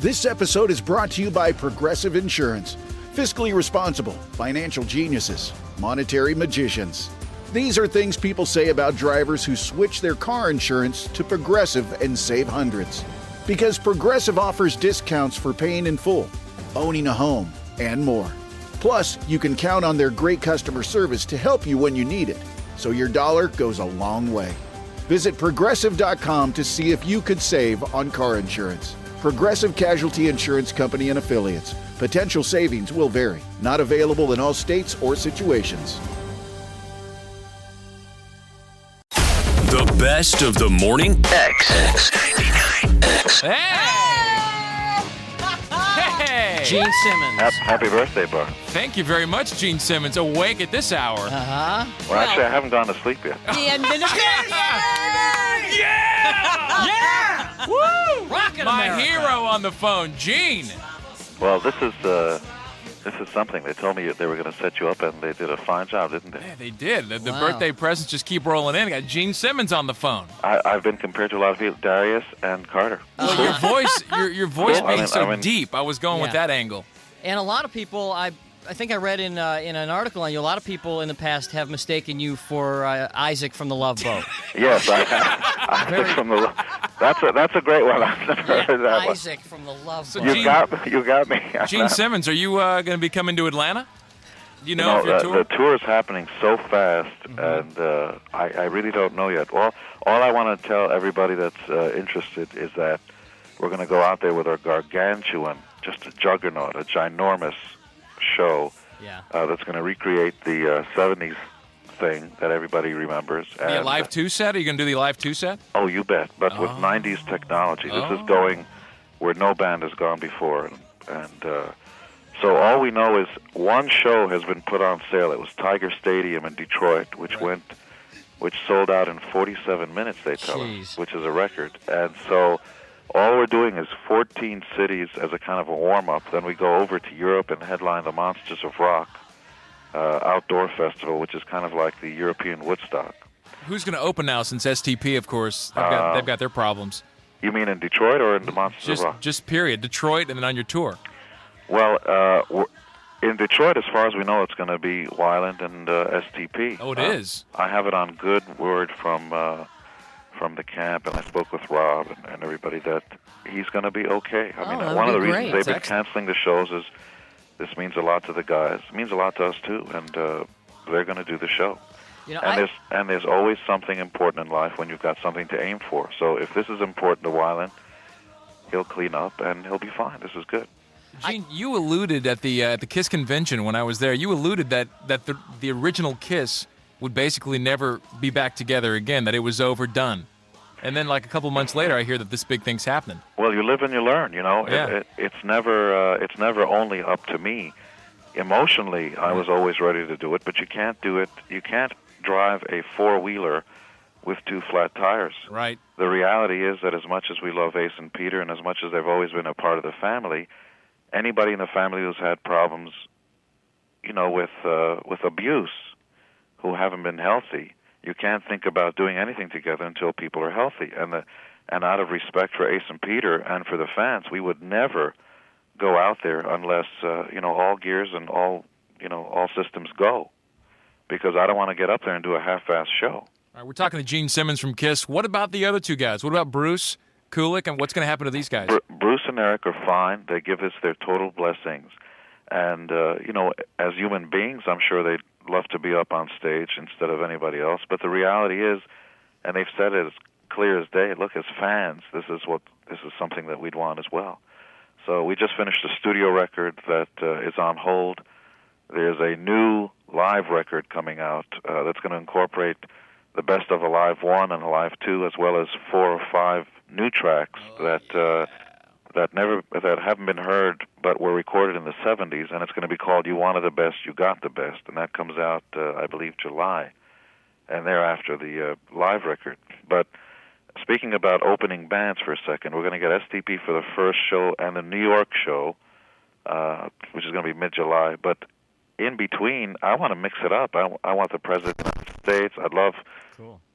This episode is brought to you by Progressive Insurance. Fiscally responsible, financial geniuses, monetary magicians. These are things people say about drivers who switch their car insurance to Progressive and save hundreds. Because Progressive offers discounts for paying in full, owning a home, and more. Plus, you can count on their great customer service to help you when you need it, so your dollar goes a long way. Visit Progressive.com to see if you could save on car insurance. Progressive Casualty Insurance Company and Affiliates. Potential savings will vary. Not available in all states or situations. The best of the morning X99X. Hey! Gene Simmons. Happy birthday, Bar. Thank you very much, Gene Simmons. Awake at this hour. Uh-huh. Well, actually, I haven't gone to sleep yet. The end of the Yeah! Woo! Rockin' My America. hero on the phone, Gene. Well, this is something. They told me they were going to set you up, and they did a fine job, didn't they? Yeah, they did. The Wow. birthday presents just keep rolling in. I got Gene Simmons on the phone. I've been compared to a lot of people, Darius and Carter. Well, your voice Cool. being so I mean- deep. I was going with Yeah. that angle. And a lot of people, I think I read in an article on you, a lot of people in the past have mistaken you for Isaac from the Love Boat. Yes, I have. That's a great one. I've never heard that one. Isaac from the Love So Boat. Gene- You got me. Gene Simmons, are you going to be coming to Atlanta? Do you know if your tour? The tour is happening so fast, and I really don't know yet. All I want to tell everybody that's interested is that we're going to go out there with our Gargantuan, just a juggernaut, a ginormous show Yeah. that's going to recreate the 70s thing that everybody remembers. Be a live 2 set? Are you going to do the live 2 set? Oh, you bet. But with 90s technology. This is going where no band has gone before. And so all we know is one show has been put on sale. It was Tiger Stadium in Detroit, which sold out in 47 minutes, they tell us, which is a record. And so all we're doing is 14 cities as a kind of a warm-up. Then we go over to Europe and headline the Monsters of Rock outdoor festival, which is kind of like the European Woodstock. Who's going to open now since STP, of course, they've got their problems? You mean in Detroit or in the Monsters of Rock? Just period. Detroit and then on your tour. Well, in Detroit, as far as we know, it's going to be Weiland and STP. Oh, it is? I have it on good word from the camp, and I spoke with Rob and everybody that he's going to be okay. I mean, that'd one of be the great. reasons they've been That's canceling the shows is this means a lot to the guys. It means a lot to us, too, and they're going to do the show. You know, And there's always something important in life when you've got something to aim for. So if this is important to Weiland, he'll clean up, and he'll be fine. This is good. Gene, you alluded at the Kiss convention when I was there. You alluded that the original Kiss would basically never be back together again. That it was overdone. And then, like a couple months later, I hear that this big thing's happening. Well, you live and you learn. You know, Yeah. it's never only up to me. Emotionally, I was always ready to do it, but you can't do it. You can't drive a four-wheeler with two flat tires. Right. The reality is that as much as we love Ace and Peter, and as much as they've always been a part of the family, anybody in the family who's had problems, you know, with abuse, who haven't been healthy, you can't think about doing anything together until people are healthy. And out of respect for Ace and Peter and for the fans, we would never go out there unless all gears and all systems go, because I don't want to get up there and do a half-assed show. All right, we're talking to Gene Simmons from Kiss. What about the other two guys? What about Bruce Kulick, and what's going to happen to these guys? Bruce and Eric are fine. They give us their total blessings. And, as human beings, I'm sure they'd love to be up on stage instead of anybody else. But the reality is, and they've said it as clear as day, look, as fans, this is something that we'd want as well. So we just finished a studio record that is on hold. There's a new live record coming out that's going to incorporate the best of Alive 1 and Alive 2, as well as 4 or 5 new tracks that haven't been heard but were recorded in the 70s, and it's going to be called You Wanted the Best, You Got the Best, and that comes out, I believe, July, and thereafter the live record. But speaking about opening bands for a second, we're going to get STP for the first show and the New York show, which is going to be mid-July, but in between, I want to mix it up. I want the President of the United States. I'd love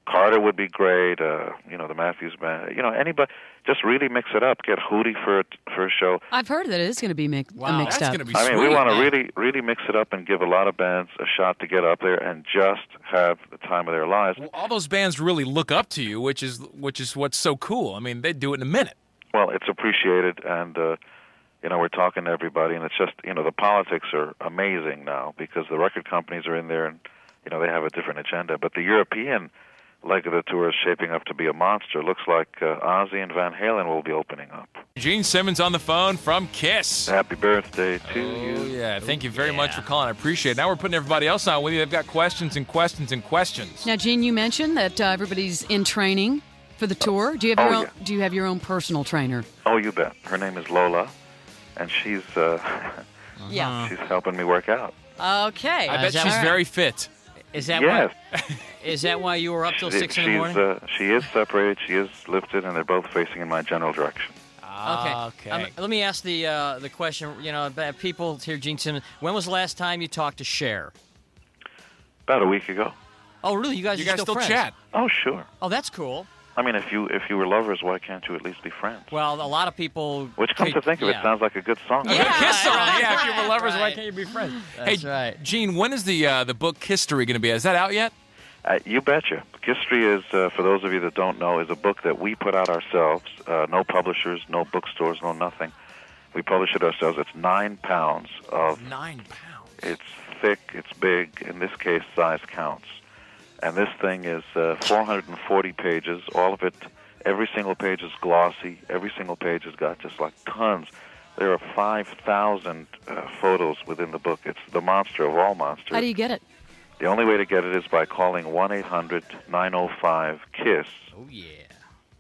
Carter would be great. The Matthews Band. Anybody. Just really mix it up. Get Hootie for a show. I've heard that it is going to be mixed that's up. Gonna be I mean, we sweet, want to man. really mix it up and give a lot of bands a shot to get up there and just have the time of their lives. Well, all those bands really look up to you, which is what's so cool. I mean, they do it in a minute. Well, it's appreciated, and we're talking to everybody, and it's just the politics are amazing now because the record companies are in there, and they have a different agenda. But the European leg of the tour is shaping up to be a monster. Looks like Ozzy and Van Halen will be opening up. Gene Simmons on the phone from KISS. Happy birthday to you. Oh, yeah. Thank you very much for calling. I appreciate it. Now we're putting everybody else on with you. They've got questions and questions and questions. Now, Gene, you mentioned that everybody's in training for the tour. Do you have your own? Yeah. Do you have your own personal trainer? Oh, you bet. Her name is Lola, and she's Yeah. she's helping me work out. Okay. I bet is that she's right? very fit. Is that Yes. Is that why you were up till 6 in the morning? She is separated. She is lifted, and they're both facing in my general direction. Okay. Let me ask the question. People hear Gene Simmons. When was the last time you talked to Cher? About a week ago. Oh, really? You guys You are guys still friends? chat. Oh, sure. Oh, that's cool. I mean, if you were lovers, why can't you at least be friends? Well, a lot of people. Which, come to think of it, yeah. sounds like a good song. A good Kiss song. right, Yeah, if you were lovers, why right. can't you be friends? That's hey, right. Gene, when is the book History going to be? Is that out yet? You betcha. History is, for those of you that don't know, is a book that we put out ourselves. No publishers, no bookstores, no nothing. We publish it ourselves. It's 9 pounds of. 9 pounds. It's thick. It's big. In this case, size counts. And this thing is 440 pages. All of it, every single page is glossy. Every single page has got just like tons. There are 5,000 photos within the book. It's the monster of all monsters. How do you get it? The only way to get it is by calling 1-800-905-KISS. Oh yeah.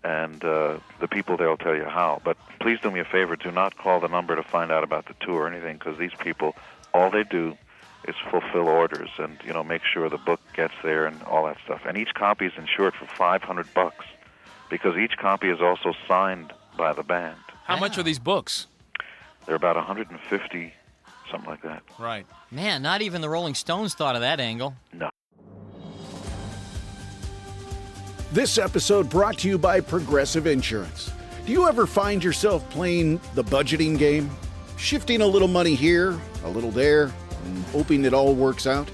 And the people there will tell you how. But please do me a favor. Do not call the number to find out about the tour or anything, because these people, all they do is fulfill orders and, make sure the book gets there and all that stuff. And each copy is insured for $500 because each copy is also signed by the band. How much are these books? They're about 150, something like that. Right. Man, not even the Rolling Stones thought of that angle. No. This episode brought to you by Progressive Insurance. Do you ever find yourself playing the budgeting game? Shifting a little money here, a little there, and hoping it all works out?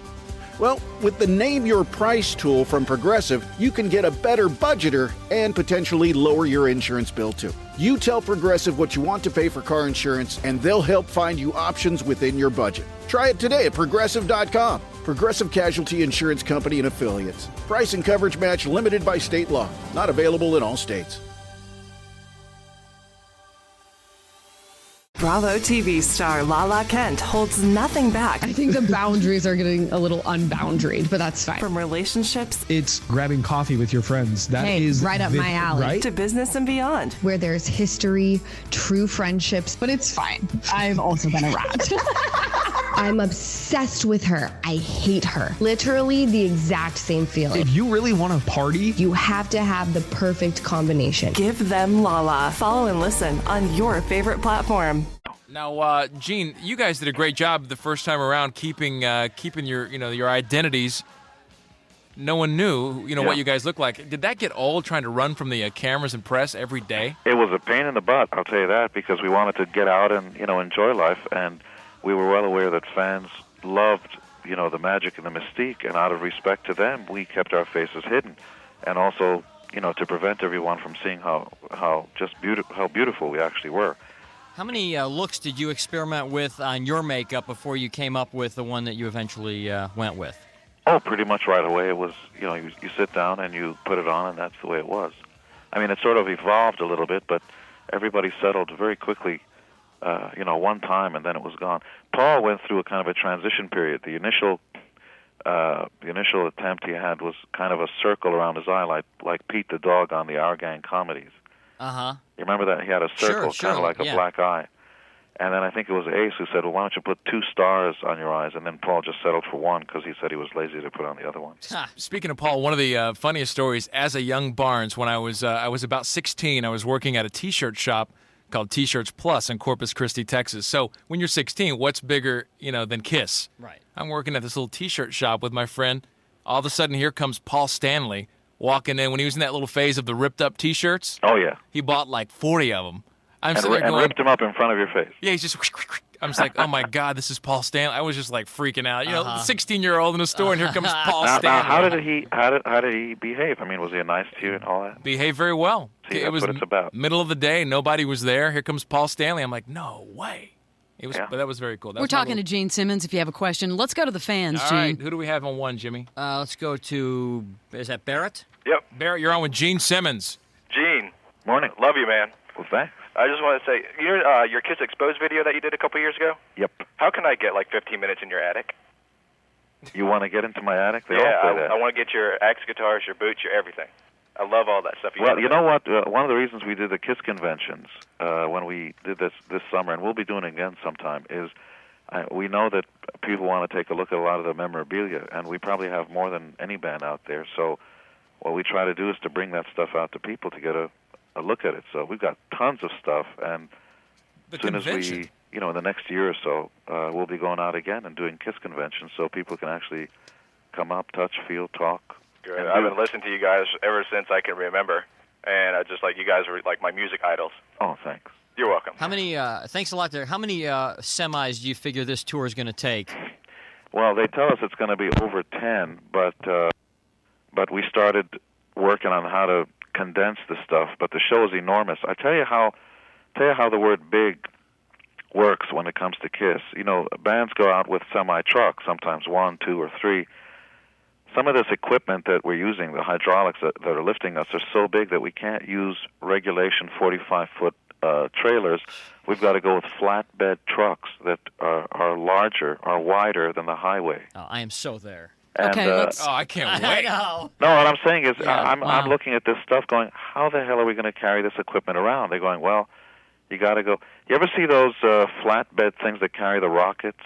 Well, with the Name Your Price tool from Progressive, you can get a better budgeter and potentially lower your insurance bill too. You tell Progressive what you want to pay for car insurance, and they'll help find you options within your budget. Try it today at Progressive.com. Progressive Casualty Insurance Company and Affiliates. Price and coverage match limited by state law. Not available in all states. Bravo TV star Lala Kent holds nothing back I think the boundaries are getting a little unboundaried, but that's fine. from relationships It's grabbing coffee with your friends. That Hey, is right up my alley. Right? to business and beyond. Where there's history, true friendships, but it's fine. I've also been a rat. I'm obsessed with her. I hate her. Literally the exact same feeling. If you really want to party, You have to have the perfect combination. Give them Lala. Follow and listen on your favorite platform. Now, Gene, you guys did a great job the first time around keeping your your identities. No one knew Yeah. what you guys looked like. Did that get old trying to run from the cameras and press every day? It was a pain in the butt, I'll tell you that, because we wanted to get out and, enjoy life, and we were well aware that fans loved, the magic and the mystique, and out of respect to them, we kept our faces hidden. And also, to prevent everyone from seeing how beautiful we actually were. How many looks did you experiment with on your makeup before you came up with the one that you eventually went with? Oh, pretty much right away. It was, you sit down and you put it on, and that's the way it was. I mean, it sort of evolved a little bit, but everybody settled very quickly, one time, and then it was gone. Paul went through a kind of a transition period. The initial attempt he had was kind of a circle around his eye, like Pete the dog on the Our Gang comedies. Uh-huh. You remember that? He had a circle, Sure, kind of like a yeah. black eye. And then I think it was Ace who said, well, why don't you put 2 stars on your eyes? And then Paul just settled for 1 because he said he was lazy to put on the other one. Speaking of Paul, one of the funniest stories as a young Barnes, when I was about 16, I was working at a T-shirt shop called T-Shirts Plus in Corpus Christi, Texas. So when you're 16, what's bigger, than Kiss? Right. I'm working at this little T-shirt shop with my friend. All of a sudden, here comes Paul Stanley walking in when he was in that little phase of the ripped up T-shirts. Oh, yeah. He bought like 40 of them. I'm And, sitting there and going, ripped him up in front of your face. yeah, he's just. I'm just like, oh my God, this is Paul Stanley. I was just like freaking out. You know, 16-year-old in a store, and here comes Paul Now, Stanley. how did he behave? I mean, was he nice to you and all that? Behaved very well. See, it that's was what it's about. middle of the day. Nobody was there. Here comes Paul Stanley. I'm like, no way. It was, Yeah. but that was very cool. We're talking to Gene Simmons. If you have a question, let's go to the fans, All Gene. right, who do we have on one, Jimmy? Let's go to, is that Barrett? Yep. Barrett, you're on with Gene Simmons. Gene. Morning. Love you, man. Well, thanks. I just want to say, you know, your Kiss Exposed video that you did a couple years ago? Yep. How can I get like 15 minutes in your attic? You want to get into my attic? They Yeah, all say that. I want to get your axe guitars, your boots, your everything. I love all that stuff. Well, you know what? One of the reasons we did the KISS conventions when we did this summer, and we'll be doing it again sometime, is we know that people want to take a look at a lot of the memorabilia, and we probably have more than any band out there. So what we try to do is to bring that stuff out to people to get a look at it. So we've got tons of stuff, and The as soon convention. as we, in the next year or so, we'll be going out again and doing KISS conventions so people can actually come up, touch, feel, talk. Good. and I've do been it. listening to you guys ever since I can remember, and I just like you guys are like my music idols. Oh, thanks. You're welcome. How many, thanks a lot there. How many semis do you figure this tour is going to take? Well, they tell us it's going to be over 10, but we started working on how to condense the stuff. But the show is enormous. I tell you how the word big works when it comes to KISS. Bands go out with semi trucks, sometimes 1, 2, or 3. Some of this equipment that we're using, the hydraulics that are lifting us, are so big that we can't use regulation 45-foot trailers. We've got to go with flatbed trucks that are larger, are wider than the highway. Oh, I am so there. And, Okay, let's. Oh, I can't I wait. know. No, what I'm saying is, Yeah, I'm wow. looking at this stuff going, how the hell are we going to carry this equipment around? They're going, well, you got to go. You ever see those flatbed things that carry the rockets?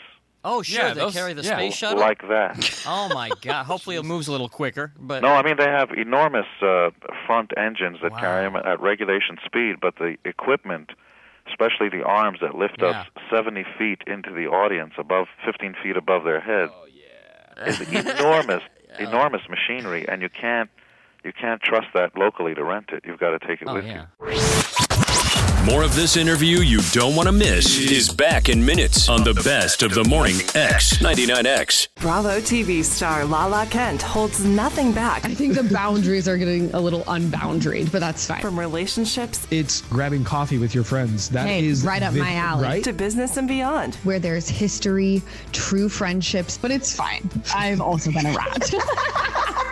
Oh, sure. Yeah, they those- carry the yeah. space shuttle? Like that. Oh, my God. Hopefully it moves a little quicker. But No, I mean, they have enormous front engines that Wow. carry them at regulation speed, but the equipment, especially the arms that lift Yeah. us 70 feet into the audience, 15 feet above their head, is enormous, enormous machinery, and you can't trust that locally to rent it. You've got to take it Oh, with yeah. you. More of this interview you don't want to miss is back in minutes on the Best of the Morning X99X. Bravo TV star Lala Kent holds nothing back I think the boundaries are getting a little unboundaried, but that's fine. from relationships It's grabbing coffee with your friends. That Hey, is right up my alley. Right? to business and beyond. Where there's history, true friendships, but it's fine. I've also been a rat.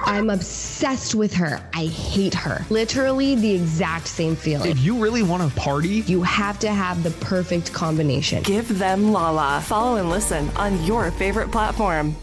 I'm obsessed with her. I hate her. Literally the exact same feeling. If you really want to party, You have to have the perfect combination. Give them Lala. Follow and listen on your favorite platform.